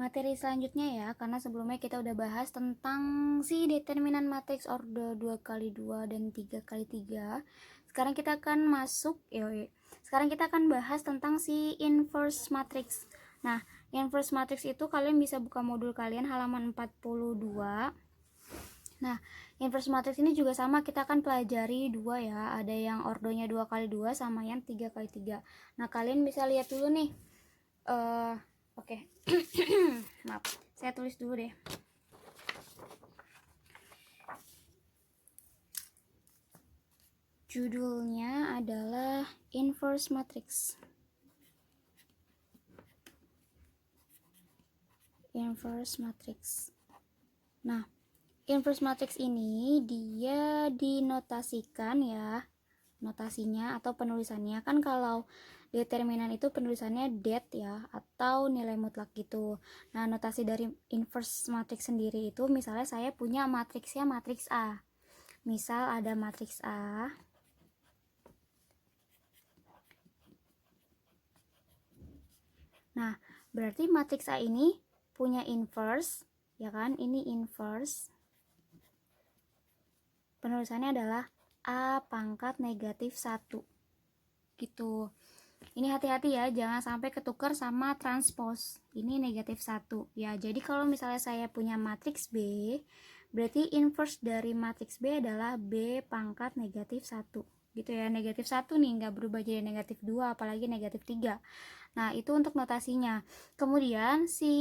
materi selanjutnya ya, karena sebelumnya kita udah bahas tentang si determinan matriks ordo 2x2 dan 3x3. Sekarang kita akan sekarang kita akan bahas tentang si inverse matrix. Nah, inverse matrix itu kalian bisa buka modul kalian halaman 42. Nah, inverse matrix ini juga sama, kita akan pelajari dua ya. Ada yang ordonya 2x2 sama yang 3x3. Nah, kalian bisa lihat dulu nih. Oke. Maaf, saya tulis dulu deh. Judulnya adalah inverse matrix. Inverse matrix. Nah, inverse matrix ini dia dinotasikan ya, notasinya atau penulisannya kan kalau determinan itu penulisannya det ya, atau nilai mutlak gitu. Nah, notasi dari inverse matrix sendiri itu misalnya saya punya matriksnya matriks A. Misal ada matriks A. Nah, berarti matriks A ini punya inverse, ya kan? Ini inverse. Penulisannya adalah A pangkat negatif 1. Gitu. Ini hati-hati ya, jangan sampai ketukar sama transpose. Ini negatif 1. Ya, jadi kalau misalnya saya punya matriks B, berarti inverse dari matriks B adalah B pangkat negatif 1. Gitu ya, negatif 1 nih, nggak berubah jadi negatif 2, apalagi negatif 3. Nah, itu untuk notasinya. Kemudian si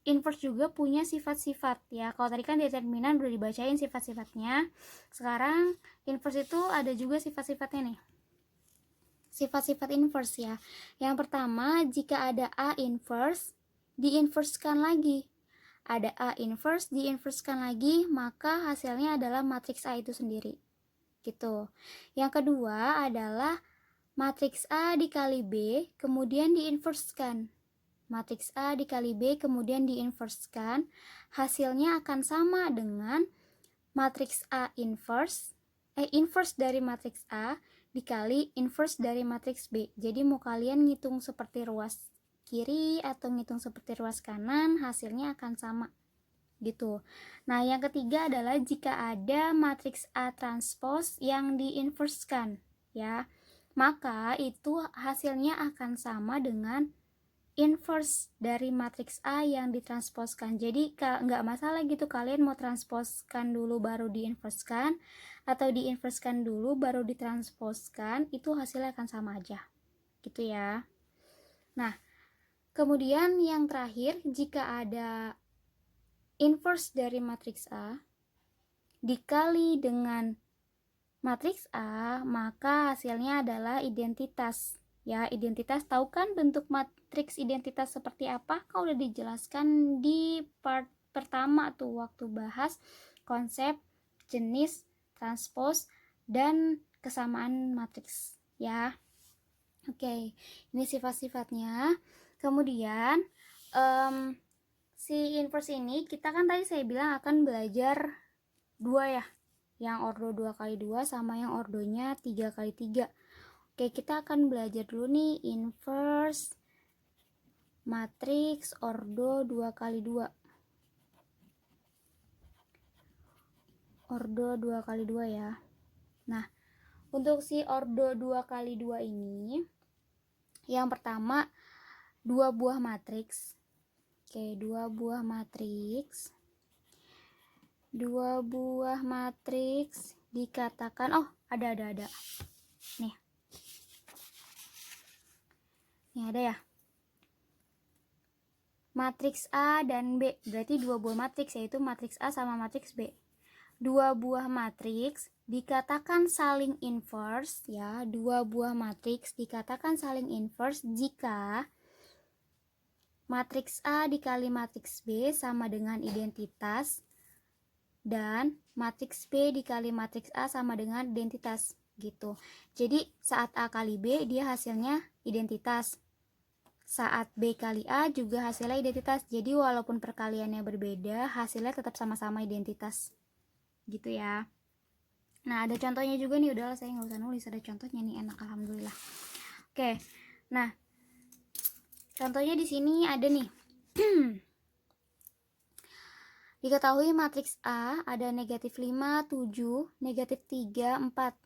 inverse juga punya sifat-sifat ya. Kalau tadi kan determinan udah dibacain sifat-sifatnya. Sekarang inverse itu ada juga sifat-sifatnya nih. Sifat-sifat inverse ya. Yang pertama, jika ada A inverse, diinversekan lagi. Ada A inverse, diinversekan lagi, maka hasilnya adalah matriks A itu sendiri. Gitu. Yang kedua adalah matriks A dikali B, kemudian diinversekan. Matriks A dikali B, kemudian diinversekan. Hasilnya akan sama dengan matriks A inverse dari matriks A dikali inverse dari matriks B. Jadi mau kalian ngitung seperti ruas kiri atau ngitung seperti ruas kanan, hasilnya akan sama. Gitu. Nah, yang ketiga adalah jika ada matriks A transpose yang diinversekan, ya, maka itu hasilnya akan sama dengan inverse dari matriks A yang ditransposkan. Jadi nggak masalah gitu kalian mau transposkan dulu baru diinverskan atau diinverskan dulu baru ditransposkan, itu hasilnya akan sama aja. Gitu ya. Nah, kemudian yang terakhir, jika ada inverse dari matriks A dikali dengan matriks A, maka hasilnya adalah identitas. Ya, identitas, tahu kan bentuk matriks identitas seperti apa? Kau udah dijelaskan di part pertama tuh waktu bahas konsep, jenis, transpose, dan kesamaan matriks ya. Oke, ini sifat-sifatnya. Kemudian si inverse ini kita kan tadi saya bilang akan belajar dua ya, yang ordo 2x2 sama yang ordonya 3x3. Oke, kita akan belajar dulu nih inverse matriks ordo 2x2. Ordo 2x2 ya. Nah, untuk si ordo 2x2 ini, yang pertama dua buah matriks. Oke, dua buah matriks dikatakan, ada nih ada ya, matriks A dan B, berarti dua buah matriks, yaitu matriks A sama matriks B. Dua buah matriks dikatakan saling inverse ya. Dua buah matriks dikatakan saling inverse jika matriks A dikali matriks B sama dengan identitas dan matriks B dikali matriks A sama dengan identitas gitu. Jadi saat A kali B dia hasilnya identitas. Saat B kali A juga hasilnya identitas. Jadi walaupun perkaliannya berbeda, hasilnya tetap sama-sama identitas. Gitu ya. Nah, ada contohnya juga nih, udahlah saya nggak usah nulis, ada contohnya nih, enak alhamdulillah. Oke. Nah, contohnya di sini ada nih. Diketahui matriks A ada negatif 5, 7, negatif 3, 4.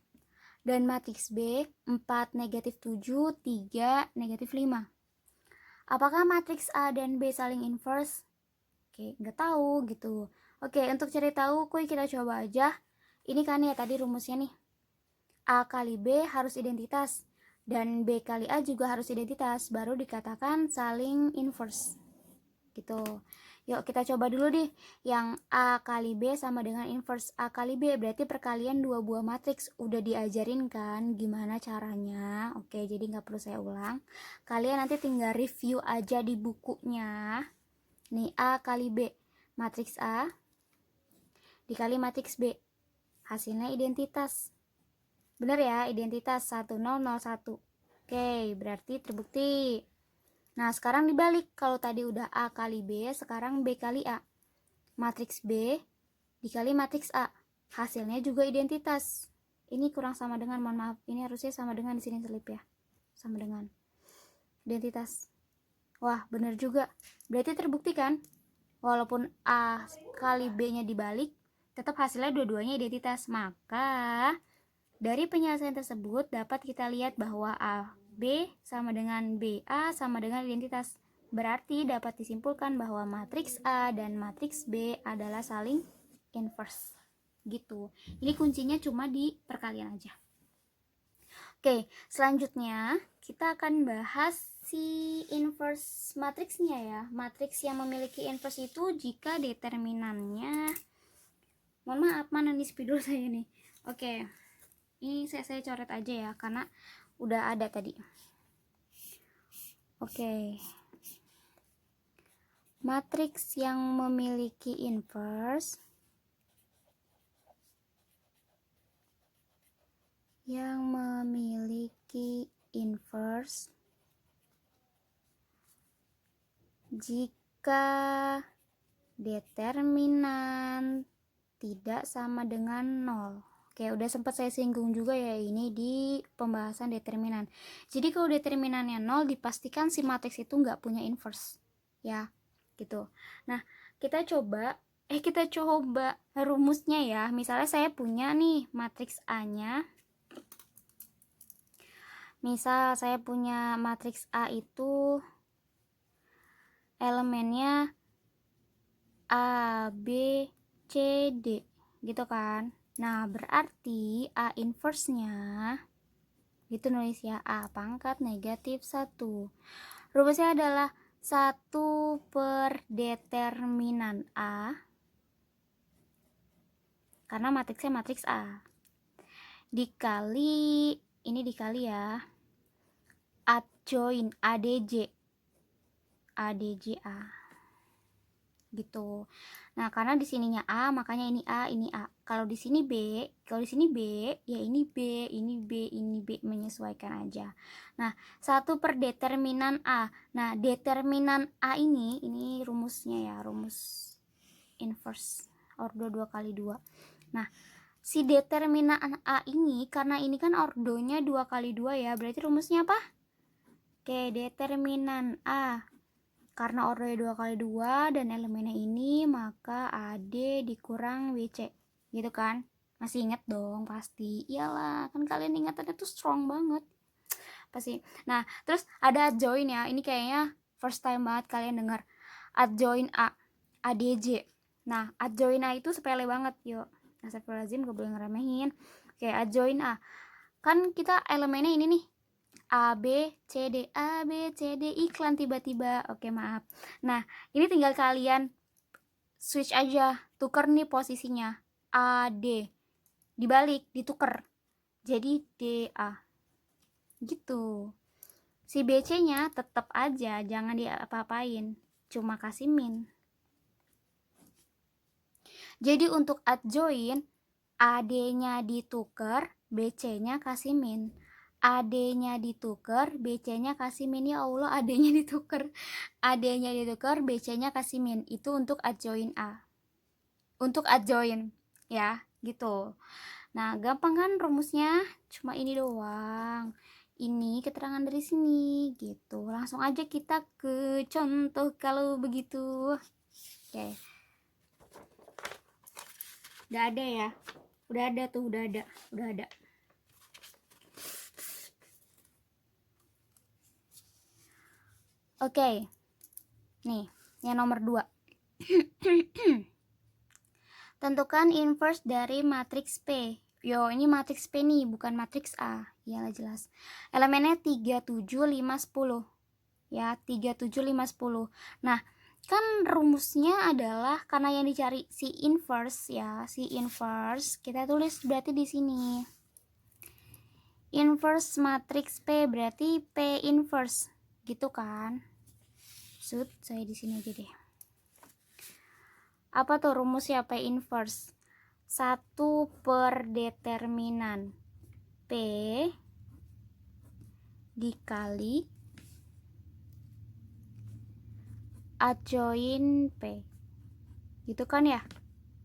Dan matriks B 4, negatif 7, 3, negatif 5. Apakah matriks A dan B saling inverse? Oke, nggak tahu gitu. Oke, untuk cari tahu, kita coba aja. Ini kan ya tadi rumusnya nih. A kali B harus identitas. Dan B kali A juga harus identitas. Baru dikatakan saling inverse. Gitu. Yuk kita coba dulu deh. Yang A kali B sama dengan inverse A kali B. Berarti perkalian dua buah matriks. Udah diajarin kan gimana caranya. Oke, jadi nggak perlu saya ulang. Kalian nanti tinggal review aja di bukunya. Nih A kali B. Matriks A dikali matriks B. Hasilnya identitas. Bener ya, identitas 1001. Oke, berarti terbukti. Nah, sekarang dibalik. Kalau tadi udah A kali B, sekarang B kali A. Matriks B dikali matriks A. Hasilnya juga identitas. Ini kurang sama dengan, mohon maaf. Ini harusnya sama dengan di sini selip ya. Sama dengan identitas. Wah, bener juga. Berarti terbukti kan? Walaupun A kali B-nya dibalik, tetap hasilnya dua-duanya identitas. Maka dari penyelesaian tersebut dapat kita lihat bahwa A B sama dengan B A sama dengan identitas. Berarti dapat disimpulkan bahwa matriks A dan matriks B adalah saling inverse. Gitu. Ini kuncinya cuma di perkalian aja. Oke, selanjutnya kita akan bahas si inverse matriksnya ya. Matriks yang memiliki inverse itu jika determinannya, mohon maaf, mana nih spidol saya nih. Oke. Ini saya coret aja ya karena udah ada tadi. Oke. Matriks yang memiliki inverse jika determinan tidak sama dengan 0. Oke, udah sempat saya singgung juga ya ini di pembahasan determinan. Jadi kalau determinannya 0, dipastikan si matriks itu nggak punya inverse. Ya, gitu. Nah, kita coba rumusnya ya. Misalnya saya punya nih matriks A-nya. Misal saya punya matriks A itu elemennya A, B, C, D. Gitu kan. Nah, berarti A inverse-nya gitu nulis ya, A pangkat negatif 1. Rumusnya adalah 1 per determinan A, karena matriksnya matriks A, dikali, ini dikali ya, adjoin ADJ A gitu. Nah, karena di sininya A, makanya ini A, ini A. Kalau di sini B, ya ini B, ini B, ini B, menyesuaikan aja. Nah, 1 per determinan A. Nah, determinan A ini rumusnya ya, rumus inverse ordo 2 kali 2. Nah, si determinan A ini, karena ini kan ordonya 2 kali 2 ya, berarti rumusnya apa? Oke, determinan A. Karena ordernya 2 kali 2 dan elemennya ini, maka AD dikurang BC. Gitu kan? Masih inget dong pasti. Iyalah, kan kalian ingatannya tuh strong banget. Pasti. Nah, terus ada adjoin ya. Ini kayaknya first time banget kalian dengar. Adjoin A, ADJ. Nah, adjoin A itu sepele banget, yuk. Astagfirullahaladzim, gak boleh ngeremehin. Oke, adjoin A. Kan kita elemennya ini nih. A, B, C, D, A, B, C, D, iklan tiba-tiba. Oke, maaf. Nah, ini tinggal kalian switch aja. Tuker nih posisinya. A, D. Dibalik, dituker. Jadi D, A. Gitu. Si BC-nya tetap aja, jangan diapa-apain. Cuma kasih min. Jadi untuk adjoin, AD-nya dituker, BC-nya kasih min. AD-nya ditukar, BC-nya kasih min. Ya Allah, AD-nya ditukar. AD-nya ditukar, BC-nya kasih min. Itu untuk adjoin A. Untuk adjoin ya, gitu. Nah, gampang kan rumusnya? Cuma ini doang. ini keterangan dari sini gitu. Langsung aja kita ke contoh kalau begitu. Oke. Udah ada ya. Udah ada tuh, udah ada. Oke. Nih, yang nomor 2. Tentukan inverse dari matriks P. Yo, ini matriks P nih, bukan matriks A. Iyalah jelas. Elemennya 3, 7, 5, 10. Ya, 3, 7, 5, 10. Nah, kan rumusnya adalah karena yang dicari si inverse ya, si inverse. Kita tulis berarti di sini. Inverse matriks P berarti P inverse. Gitu kan? Saya di sini aja deh. Apa tuh rumusnya P inverse? 1 per determinan P dikali adjoin P. Gitu kan ya?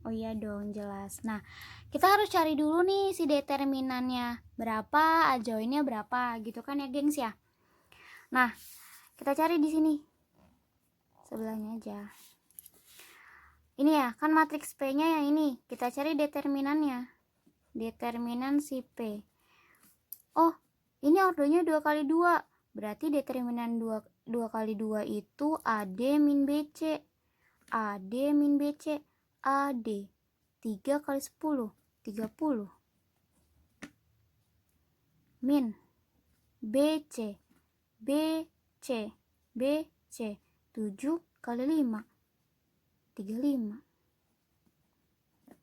Oh iya dong, jelas. Nah, kita harus cari dulu nih si determinannya berapa, adjoinnya berapa, gitu kan ya, gengs ya. Nah, kita cari di sini. Sebelahnya aja. Ini ya, kan matriks P-nya yang ini. Kita cari determinannya. Determinan si P. Oh, ini ordonya 2 kali 2. Berarti determinan 2 kali 2 itu AD min BC. AD min BC. AD 3 kali 10. 30. Min BC. BC. BC. 7 kali 5. 35.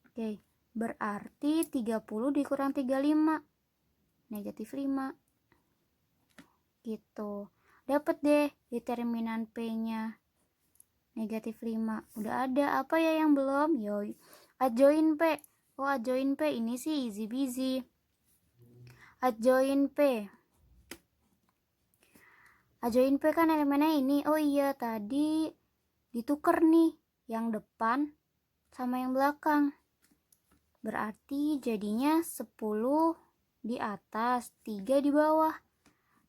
Oke, berarti 30 dikurang 35 negatif 5 gitu. Dapat deh determinan P-nya negatif 5. Udah ada. Apa ya yang belum? Yo, adjoin P. Oh, adjoin P ini sih easy busy. Adjoin P. Adjoin P kan elemennya ini. Oh iya, tadi ditukar nih yang depan sama yang belakang. Berarti jadinya 10 di atas, 3 di bawah.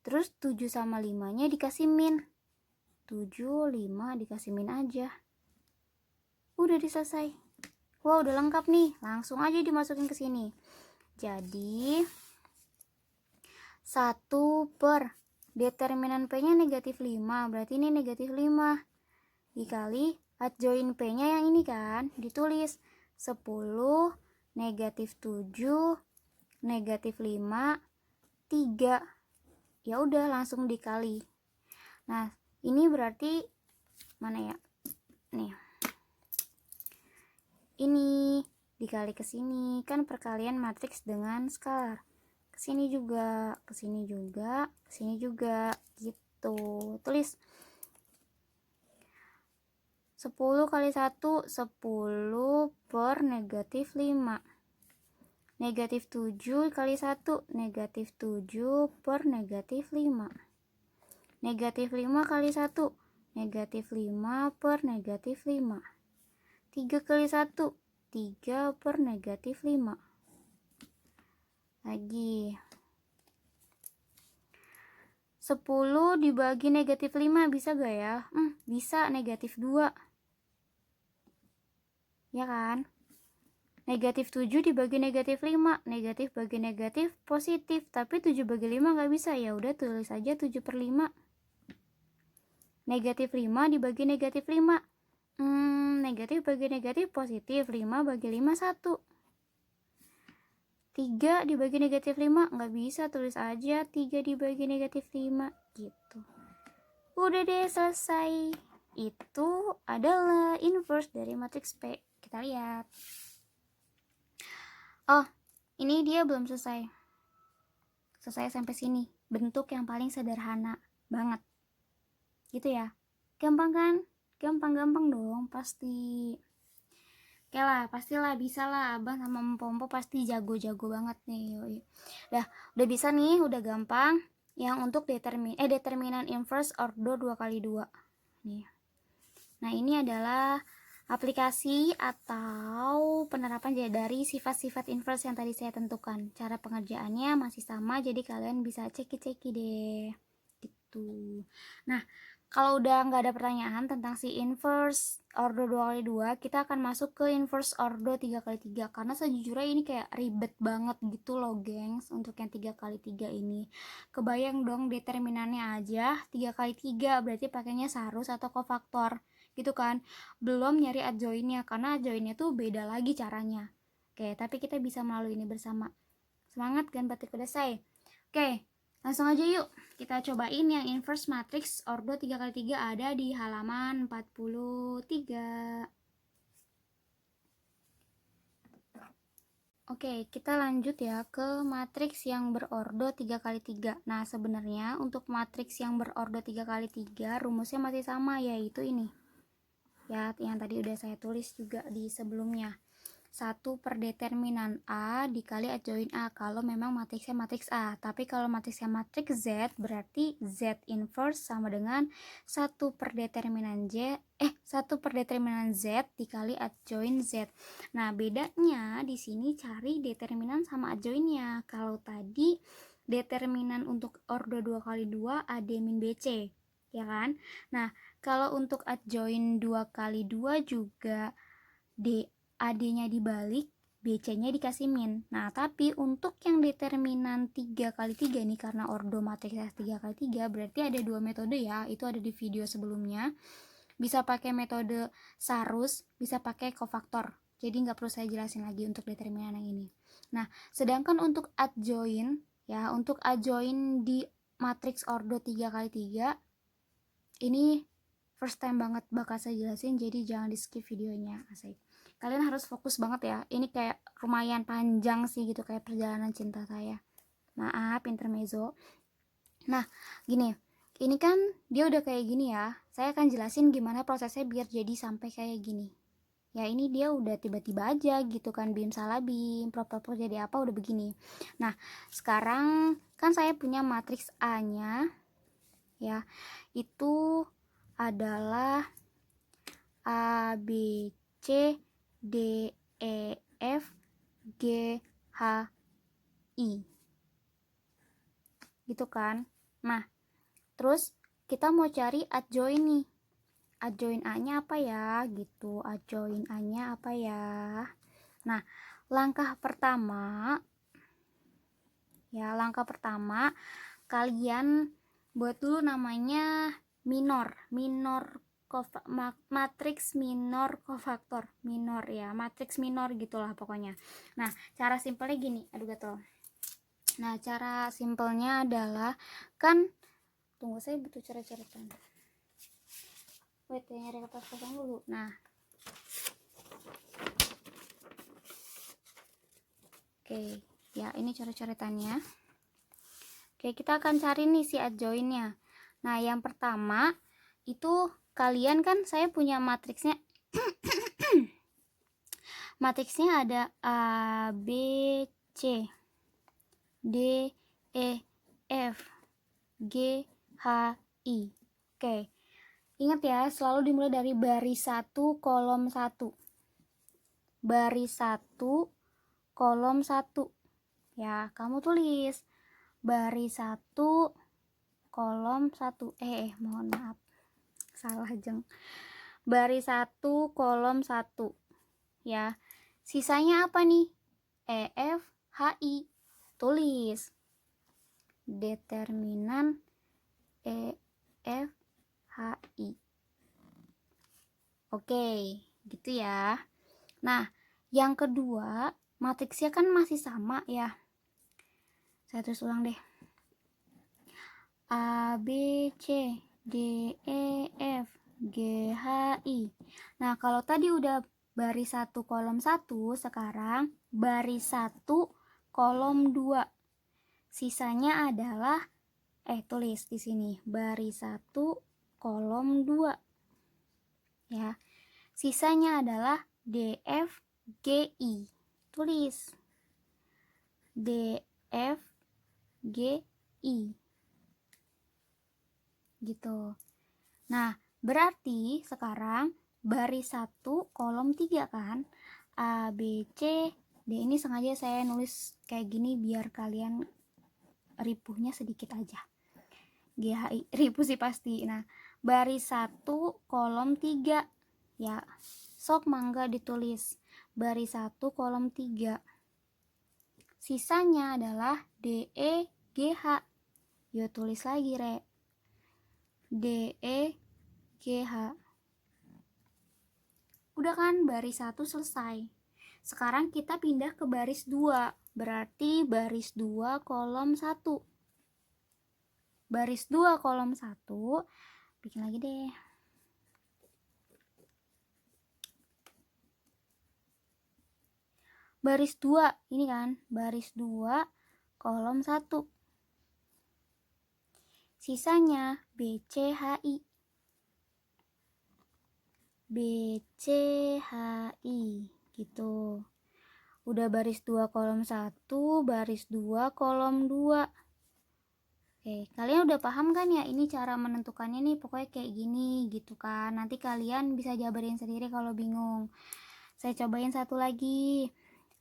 Terus 7 sama 5-nya dikasih min. 7, 5 dikasih min aja. Udah diselesai. Wow, udah lengkap nih. Langsung aja dimasukin ke sini. Jadi 1 per determinan P-nya negatif 5. Berarti ini negatif 5 dikali adjoin P-nya yang ini kan, ditulis 10 negatif 7 negatif 5 3. Ya udah langsung dikali. Nah, ini berarti mana ya? Nih. Ini dikali ke sini, kan perkalian matriks dengan skalar. Ke sini juga, ke sini juga, ke sini juga gitu. Tulis 10 kali 1, 10 per negatif 5. Negatif 7 kali 1, negatif 7 per negatif 5. Negatif 5 kali 1, negatif 5 per negatif 5. 3 kali 1, 3 per negatif 5. Lagi. 10 dibagi negatif 5 bisa gak ya? Bisa, negatif 2. Ya kan? Negatif 7 dibagi negatif 5. Negatif bagi negatif positif. Tapi 7 bagi 5 gak bisa. Ya udah tulis aja 7 per 5. Negatif 5 dibagi negatif 5. Negatif bagi negatif positif. 5 bagi 5 1. 3 dibagi negatif 5 gak bisa. Tulis aja 3 dibagi negatif 5 gitu. Udah deh, selesai. Itu adalah inverse dari matriks P. Kita lihat. Oh, ini dia belum selesai. Selesai sampai sini. Bentuk yang paling sederhana banget. Gitu ya. Gampang kan? Gampang-gampang dong, pasti. Oke lah, pastilah bisa lah. Abang sama Mpompo pasti jago-jago banget nih. Yoi. Udah bisa nih, udah gampang. Yang untuk determinan inverse ordo 2 kali 2. Nih. Nah, ini adalah aplikasi atau penerapan dari sifat-sifat inverse yang tadi saya tentukan. Cara pengerjaannya masih sama, jadi kalian bisa ceki-ceki deh gitu. Nah, kalau udah nggak ada pertanyaan tentang si inverse ordo 2x2, kita akan masuk ke inverse ordo 3x3, karena sejujurnya ini kayak ribet banget gitu loh gengs untuk yang 3x3 ini. Kebayang dong determinannya aja 3x3, berarti pakainya sarus atau kofaktor gitu kan, belum nyari adjoinnya, karena adjoinnya tuh beda lagi caranya. Oke, tapi kita bisa melalui ini bersama. Semangat kan batik kudasai. Oke, langsung aja yuk kita cobain yang inverse matrix ordo 3x3 ada di halaman 43. Oke, kita lanjut ya ke matriks yang berordo 3x3. Nah, sebenarnya untuk matriks yang berordo 3x3 rumusnya masih sama, yaitu ini ya, yang tadi udah saya tulis juga di sebelumnya. 1 per determinan A dikali adjoin A kalau memang matriksnya matriks A. Tapi kalau matriksnya matriks Z, berarti Z inverse sama dengan 1 per determinan Z dikali adjoin Z. Nah, bedanya di sini cari determinan sama adjoinnya. Kalau tadi determinan untuk ordo 2x2 AD min BC, ya kan? Nah, kalau untuk adjoin 2x2 juga AD-nya dibalik, BC-nya dikasih min. Nah, tapi untuk yang determinan 3x3 nih, karena ordo matriks 3x3, berarti ada dua metode ya, itu ada di video sebelumnya. Bisa pakai metode sarus, bisa pakai kofaktor. Jadi nggak perlu saya jelasin lagi untuk determinan yang ini. Nah, sedangkan untuk adjoin, ya, untuk adjoin di matriks ordo 3x3, ini first time banget bakal saya jelasin, jadi jangan di skip videonya, asik. Kalian harus fokus banget ya, ini kayak lumayan panjang sih gitu, kayak perjalanan cinta saya. Maaf intermezzo. Nah, gini, ini kan dia udah kayak gini ya, saya akan jelasin gimana prosesnya biar jadi sampai kayak gini. Ya, ini dia udah tiba-tiba aja gitu kan, bim salah bim, prop jadi apa udah begini. Nah, sekarang kan saya punya matriks A-nya ya, itu adalah A, B, C, D, E, F, G, H, I. Gitu kan. Nah, terus kita mau cari adjoin nih. Adjoin A-nya apa ya? Gitu. Adjoin A-nya apa ya? Nah, langkah pertama kalian buat dulu namanya matriks minor kofaktor, minor ya, matriks minor gitulah pokoknya. Nah, cara simpelnya gini, aduh gatel. Nah, cara simpelnya adalah, kan tunggu, saya butuh coret-coretan. Wait, nyari kertas kosong dulu. Nah, oke, ya ini coret-coretannya. Oke, kita akan cari nih si adjoinnya. Nah, yang pertama itu kalian kan, saya punya matriksnya matriksnya ada A, B, C, D, E, F, G, H, I. Oke, ingat ya, selalu dimulai dari baris 1 kolom 1. Baris 1 kolom 1 ya, kamu tulis baris 1 kolom 1. Mohon maaf, salah jeng. Baris 1 kolom 1 ya. Sisanya apa nih? E, F, H, I. Tulis determinan E, F, H, I. Oke, gitu ya. Nah, yang kedua, matriksnya kan masih sama ya. Saya tulis ulang deh. A, B, C, D, E, F, G, H, I. Nah, kalau tadi udah baris 1 kolom 1, sekarang baris 1 kolom 2. Sisanya adalah tulis di sini baris 1 kolom 2. Ya. Sisanya adalah D, F, G, I. Tulis D, F, G, I. Gitu. Nah, berarti sekarang baris 1 kolom 3 kan, A, B, C, D. Ini sengaja saya nulis kayak gini biar kalian ripuhnya sedikit aja. G, H, I, ripuh sih pasti. Nah, baris 1 kolom 3 ya, sok mangga ditulis baris 1 kolom 3. Sisanya adalah D, E, G, H. Yo tulis lagi re, D, E, G, H. Udah kan, baris 1 selesai. Sekarang kita pindah ke baris 2. Berarti baris 2 kolom 1. Baris 2 kolom 1. Bikin lagi deh. Baris 2, ini kan, baris 2 kolom 1. Sisanya B, C, H, I. B, C, H, I. Gitu. Udah baris 2 kolom 1, baris 2 kolom 2. Oke, kalian udah paham kan ya ini cara menentukannya nih, pokoknya kayak gini gitu kan. Nanti kalian bisa jabarin sendiri kalau bingung. Saya cobain satu lagi.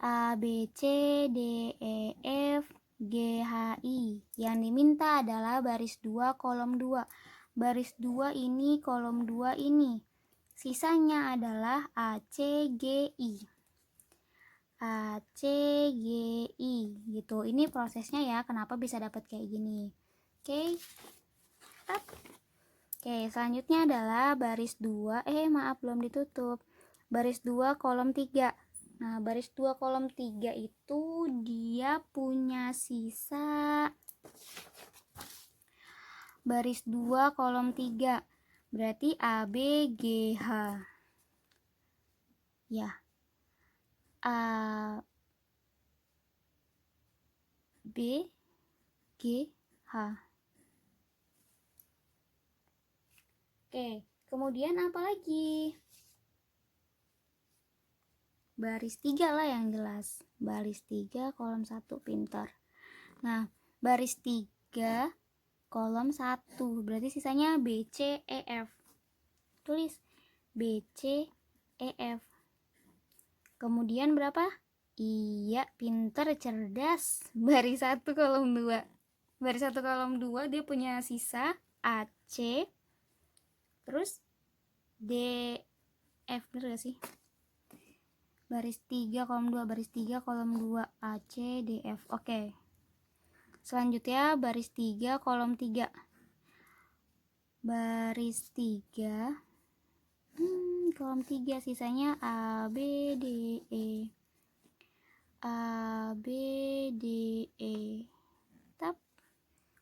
A, B, C, D, E, F, G, H, I. Yang diminta adalah baris 2 kolom 2. Baris 2 ini, kolom 2 ini. Sisanya adalah A, C, G, I. A, C, G, I gitu. Ini prosesnya ya, kenapa bisa dapat kayak gini. Oke. Oke, selanjutnya adalah baris 2. Maaf belum ditutup. Baris 2 kolom 3. Nah, baris 2 kolom 3 itu dia punya sisa baris 2 kolom 3. Berarti A, B, G, H. Ya. A, B, G, H. Oke, kemudian apa lagi? Baris 3 lah yang jelas. Baris 3 kolom 1, pintar. Nah, baris 3 kolom 1. Berarti sisanya B, C, E, F. Tulis B, C, E, F. Kemudian berapa? Iya, pintar, cerdas. Baris 1 kolom 2. Baris 1 kolom 2 dia punya sisa A, C. Terus D, F, bener gak sih? Baris 3 kolom 2, baris 3 kolom 2, A, C, D, F. Oke. Selanjutnya baris 3 kolom 3. Baris 3 kolom 3, sisanya A, B, D, E. A, B, D, E. Tap.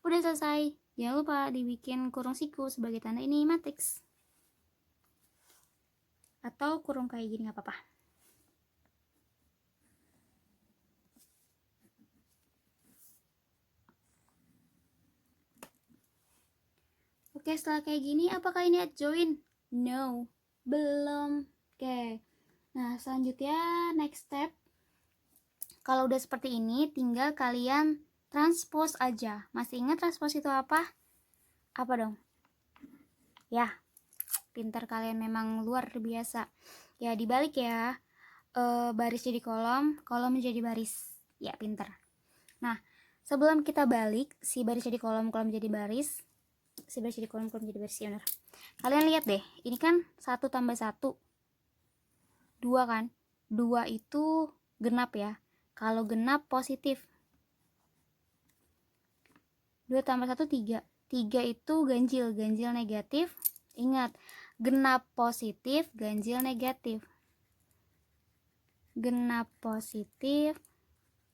Udah selesai. Jangan lupa dibikin kurung siku sebagai tanda ini matriks. Atau kurung kayak gini gak apa-apa. Oke, setelah kayak gini, apakah ini join? No, belum. Oke, nah selanjutnya next step. Kalau udah seperti ini, tinggal kalian transpose aja. Masih ingat transpose itu apa? Apa dong? Ya, pintar kalian, memang luar biasa. Ya, dibalik ya. Baris jadi kolom, kolom menjadi baris. Ya, pintar. Nah, sebelum kita balik, si baris jadi kolom, kolom jadi baris. Si baris jadi kolom, kolom jadi baris, ya benar. Kalian lihat deh, ini kan 1 tambah 1. 2 kan? 2 itu genap ya. Kalau genap positif. 2 tambah 1, 3. 3 itu ganjil, ganjil negatif. Ingat, genap positif, ganjil negatif. Genap positif,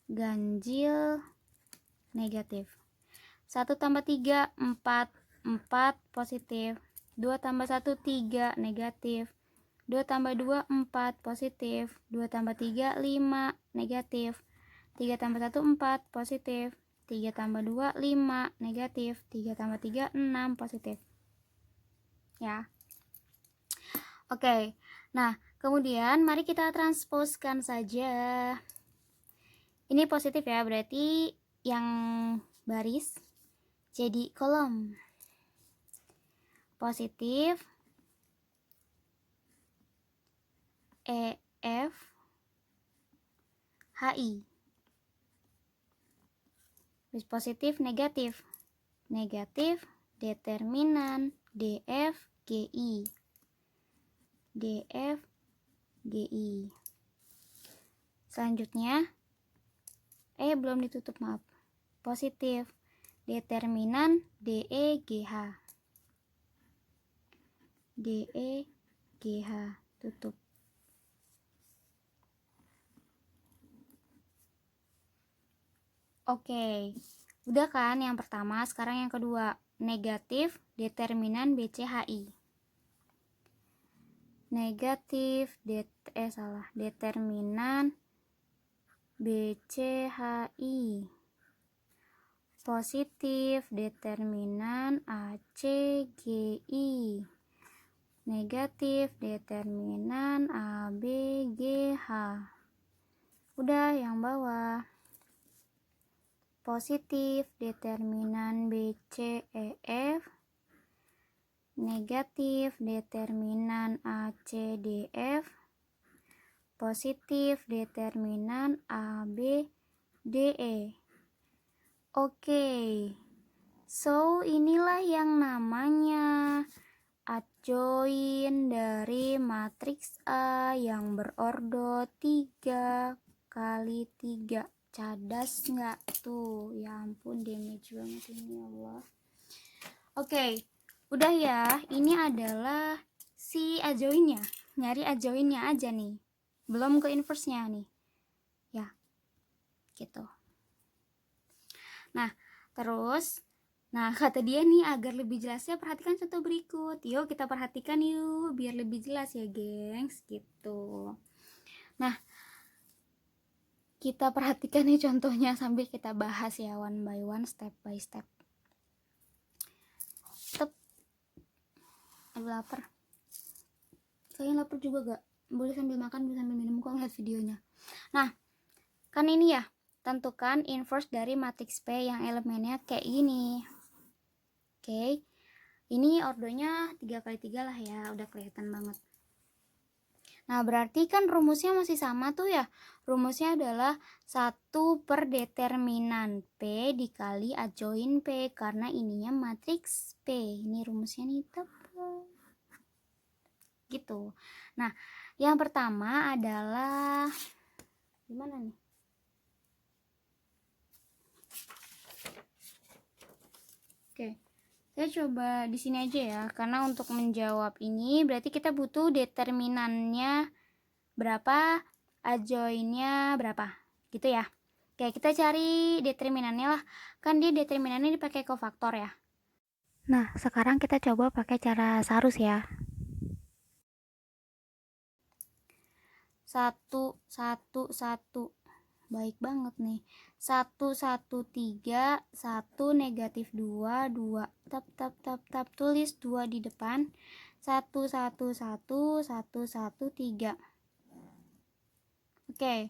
ganjil negatif. 1 tambah 3, 4. 4 positif. 2 tambah 1, 3 negatif. 2 tambah 2, 4 positif. 2 tambah 3, 5 negatif. 3 tambah 1, 4 positif. 3 tambah 2, 5 negatif. 3 tambah 3, 6 positif. Ya. Oke. Nah, kemudian mari kita transposkan saja. Ini positif ya, berarti yang baris jadi kolom. Positif EF HI. Positif, negatif. Negatif, determinan DF GI. DF GI. Selanjutnya, belum ditutup, maaf. Positif, determinan DE GH. DE GH, tutup. Oke, udah kan yang pertama, sekarang yang kedua, negatif determinan BCHI. Negatif determinan BCHI. Positif determinan ACGI. Negatif determinan ABGH. Udah yang bawah. Positif determinan BCEF. Negatif determinan ACDF. Positif determinan ABDE. Oke, so inilah yang namanya adjoin dari matriks A yang berordo 3 kali 3. Cadas nggak tuh? Ya ampun, damage banget ini, Allah. Oke, udah ya. Ini adalah si adjoinnya. Nyari adjoinnya aja nih. Belum ke inverse-nya nih. Ya, gitu. Nah, terus, kata dia nih, agar lebih jelasnya perhatikan contoh berikut. Yuk kita perhatikan yuk, biar lebih jelas ya gengs, gitu. Nah, kita perhatikan nih contohnya sambil kita bahas ya one by one, step by step. Aduh lapar. Kalian lapar juga gak? Boleh sambil makan, boleh sambil minum, kok ngeliat videonya. Nah, kan ini ya, tentukan inverse dari matriks P yang elemennya kayak gini. Oke, ini ordonya 3 kali 3 lah ya, udah kelihatan banget. Nah, berarti kan rumusnya masih sama tuh ya. Rumusnya adalah 1 per determinan P dikali adjoin P, karena ininya matriks P. Ini rumusnya nih, tepat. Gitu. Nah, yang pertama adalah gimana nih? Oke. Saya coba di sini aja ya, karena untuk menjawab ini berarti kita butuh determinannya berapa, adjoinnya berapa, gitu ya. Oke, kita cari determinannya lah. Kan dia determinannya dipakai kofaktor ya. Nah, sekarang kita coba pakai cara Sarus ya. 1, 1, 1. Baik banget nih. 1, 1, 3, 1, negatif 2, 2. Tap. Tulis 2 di depan. 1, 1, 1, 1, 1, 3. Oke.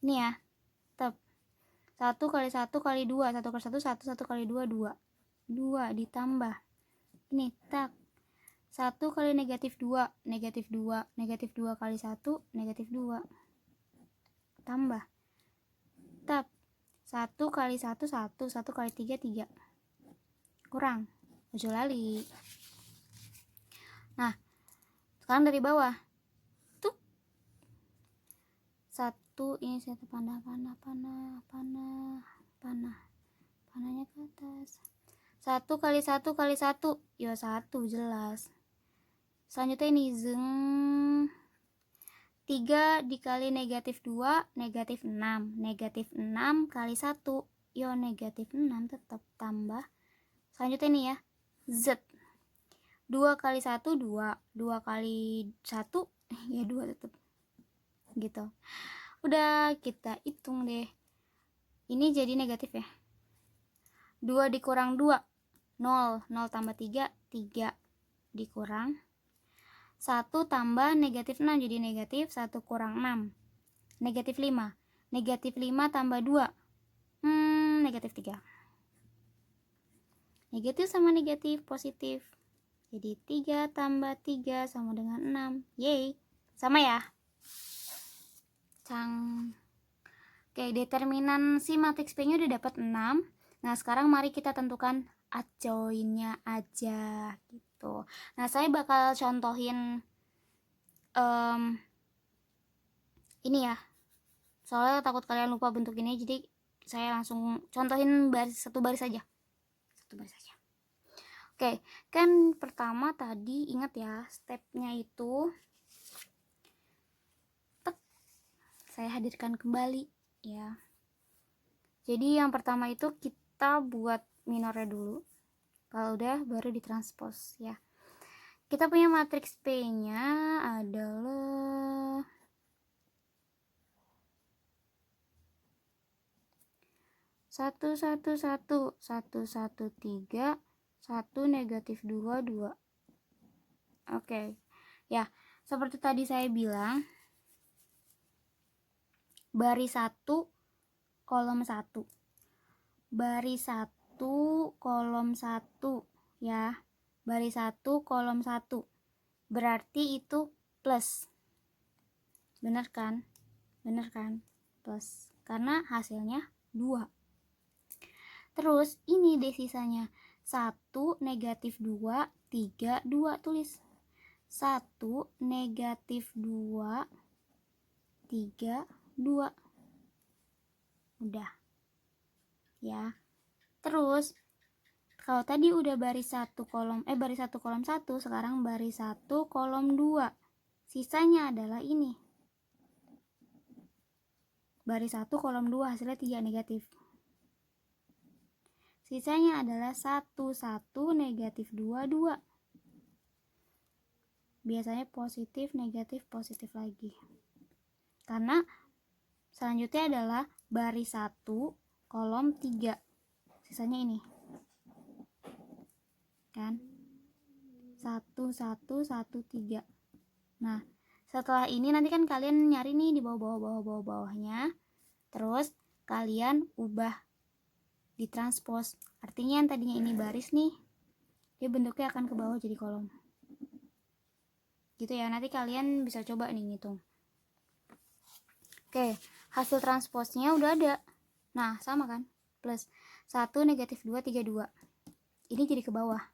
Ini ya. Tap. 1 kali 1 kali 2. 1 kali 1, 1, 1 kali 2, 2. 2 ditambah. Ini, tak. 1 kali negatif 2, negatif 2, negatif 2 kali 1, negatif 2. Tambah. Tap. 1 kali 1, 1, 1 kali 3, 3. Kurang. Ojo lali. Nah, sekarang dari bawah. Tuh. 1, ini saya panah. Panahnya ke atas. 1 kali 1 kali 1. Ya 1 jelas. Selanjutnya ini zeng. 3 dikali negatif 2, negatif 6. Negatif 6 kali 1. Yo negatif 6 tetap tambah. Selanjutnya ini ya. Z. 2 kali 1, 2. 2 kali 1, ya 2 tetap. Gitu. Udah, kita hitung deh. Ini jadi negatif ya. 2 dikurang 2. 0. 0 tambah 3, 3. Dikurang 1 tambah negatif 6 jadi negatif, 1 kurang 6 negatif 5. Negatif 5 tambah 2 negatif 3. Negatif sama negatif positif Jadi 3 tambah 3 sama dengan 6. Yeay, sama ya? Oke, determinan si matriks P-nya udah dapat 6. Nah, sekarang mari kita tentukan adjoinnya aja gitu. Nah, saya bakal contohin ini ya. Soalnya takut kalian lupa bentuk ini, jadi saya langsung contohin satu baris aja. Oke, kan pertama tadi ingat ya, stepnya itu saya hadirkan kembali ya. Jadi yang pertama itu kita buat minornya dulu. Kalau udah baru ditranspos ya. Kita punya matriks P-nya adalah 1 1 1 1 1 3 1 negatif 2 2. Oke. Ya, seperti tadi saya bilang, baris 1 kolom 1. Baris 1 kolom 1 ya. Baris 1 kolom 1. Berarti itu plus. Benar kan? Benar kan? Plus. Karena hasilnya 2. Terus ini deh sisanya. 1 negatif 2 3 2 tulis. 1 negatif 2 3 2. Udah. Ya. Terus kalau tadi udah baris 1 kolom 1, sekarang baris 1 kolom 2. Sisanya adalah ini. Baris 1 kolom 2 hasilnya 3 negatif. Sisanya adalah 1 1 negatif 2 2. Biasanya positif, negatif, positif lagi. Karena selanjutnya adalah baris 1 kolom 3. Sisanya ini. Kan? 1 1 1 3. Nah, setelah ini nanti kan kalian nyari nih di bawahnya. Terus kalian ubah ditranspos. Artinya yang tadinya ini baris nih, dia bentuknya akan ke bawah jadi kolom. Gitu ya, nanti kalian bisa coba nih ngitung. Oke, hasil transposnya udah ada. Nah, sama kan? Plus 1 negatif 2 3 2. Ini jadi ke bawah.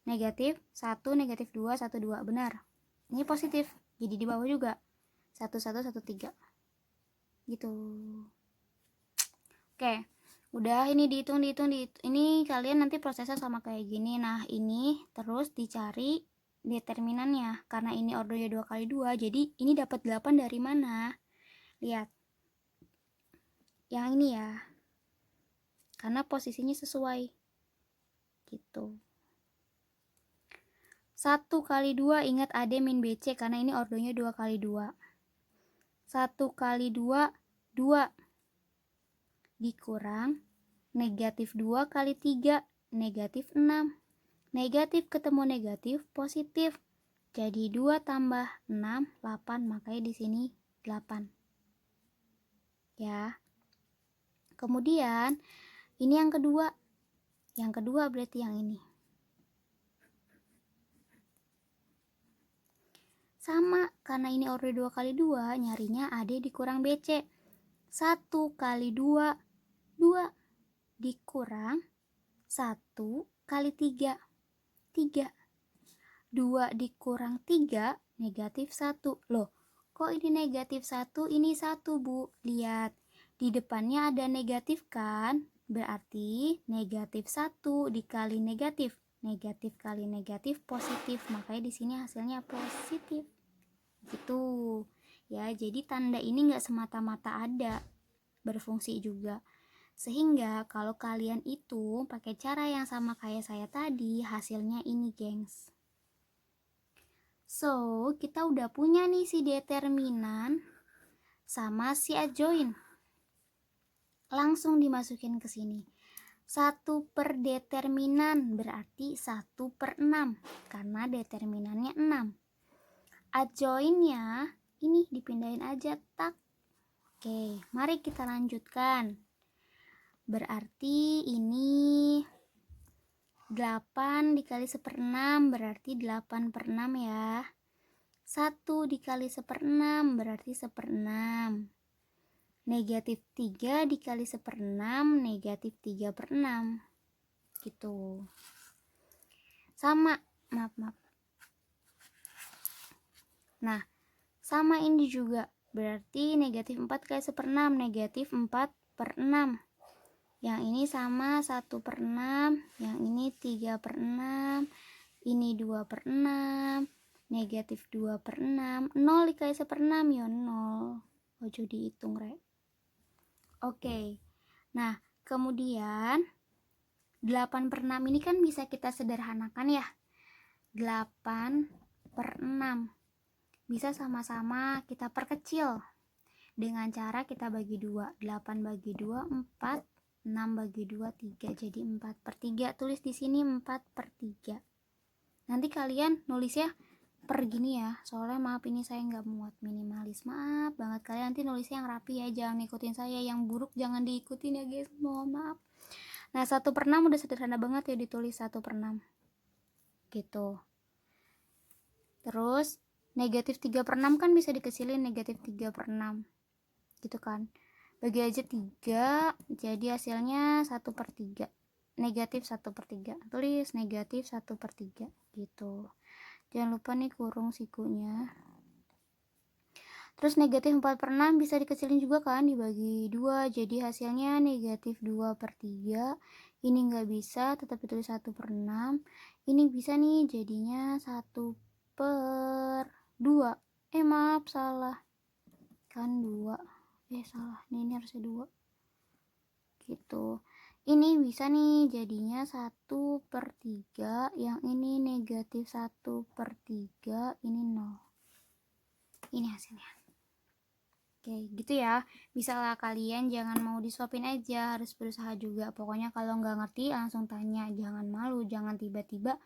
Negatif 1 negatif 2 1 2. Benar. Ini positif. Jadi di bawah juga. 1 1 1 3. Gitu. Oke. Udah ini dihitung. Ini kalian nanti prosesnya sama kayak gini. Nah, ini terus dicari determinannya. Karena ini ordernya 2 kali 2, jadi ini dapat 8 dari mana? Lihat. Yang ini ya. Karena posisinya sesuai. Gitu. 1 kali 2, ingat AD min BC karena ini ordernya 2 kali 2. 1 kali 2, 2. Dikurang negatif 2 kali 3, negatif 6. Negatif ketemu negatif, positif. Jadi 2 tambah 6, 8. Makanya di sini 8. Ya. Kemudian, ini yang kedua. Yang kedua berarti yang ini. Sama, karena ini order 2 kali 2, nyarinya AD dikurang BC. 1 kali 2, 2. Dikurang 1 kali 3, 3. 2 dikurang 3, negatif 1. Loh, kok ini negatif 1, ini 1, Bu? Lihat, di depannya ada negatif kan? Berarti negatif 1 dikali negatif. Negatif kali negatif positif. Makanya di sini hasilnya positif. Gitu. Ya, jadi tanda ini nggak semata-mata ada, berfungsi juga. Sehingga kalau kalian itu pakai cara yang sama kayak saya tadi, hasilnya ini, gengs. So, kita udah punya nih si determinan sama si adjoin. Langsung dimasukin ke sini. 1 per determinan berarti 1 per 6. Karena determinannya 6. Adjoinnya ini dipindahin aja, tak. Oke, mari kita lanjutkan. Berarti ini 8 dikali 1/6 berarti 8/6 ya. 1 dikali 1/6 berarti 1/6. Negatif 3 dikali 1/6 negatif 3/6. Gitu. Sama, maaf. Nah, sama ini juga. Berarti negatif 4 kali 1/6 negatif 4/6. Yang ini sama 1/6, yang ini 3/6, ini 2/6, negatif 2/6, 0 dikali 1/6 ya 0. Ojo dihitung rek. Oke, nah kemudian 8/6 ini kan bisa kita sederhanakan ya. 8/6 bisa sama-sama kita perkecil dengan cara kita bagi 2. 8 bagi 2 4, 6 bagi 2 3, jadi 4/3. Tulis di sini 4/3. Nanti kalian nulisnya per gini ya, soalnya maaf ini saya nggak muat minimalis, maaf banget. Kalian nanti nulisnya yang rapi ya, jangan ngikutin saya, yang buruk jangan diikutin ya guys, mohon maaf. Nah 1/6 udah sederhana banget ya, ditulis 1/6 gitu. Terus negatif 3/6 kan bisa dikecilin, negatif 3/6 gitu kan, bagi aja 3, jadi hasilnya 1/3, negatif 1/3. Tulis negatif 1/3 gitu, jangan lupa nih kurung sikunya. Terus negatif 4/6 bisa dikecilin juga kan, dibagi 2, jadi hasilnya negatif 2/3. Ini nggak bisa, tetap ditulis 1/6. Ini bisa nih, jadinya 1/2. Maaf salah kan 2, salah nih, ini harusnya 2 gitu. Ini bisa nih jadinya 1/3, yang ini negatif 1/3, ini 0. Ini hasilnya. Oke gitu ya, bisa lah kalian, jangan mau disuapin aja, harus berusaha juga. Pokoknya kalau nggak ngerti langsung tanya, jangan malu, jangan tiba-tiba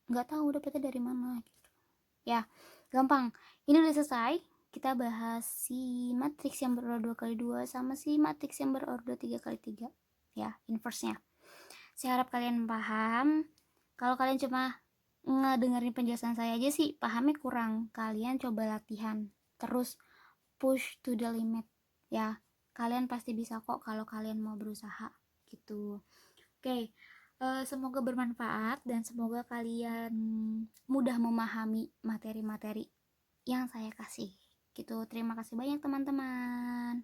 nggak tahu dapetnya dari mana gitu ya, gampang. Ini udah selesai, kita bahas si matriks yang berordo 2x2 sama si matriks yang berordo 3x3 ya, inverse-nya. Saya harap kalian paham. Kalau kalian cuma ngedengerin penjelasan saya aja sih pahamnya kurang, kalian coba latihan terus, push to the limit ya, kalian pasti bisa kok kalau kalian mau berusaha gitu. Oke, semoga bermanfaat dan semoga kalian mudah memahami materi-materi yang saya kasih gitu. Terima kasih banyak teman-teman.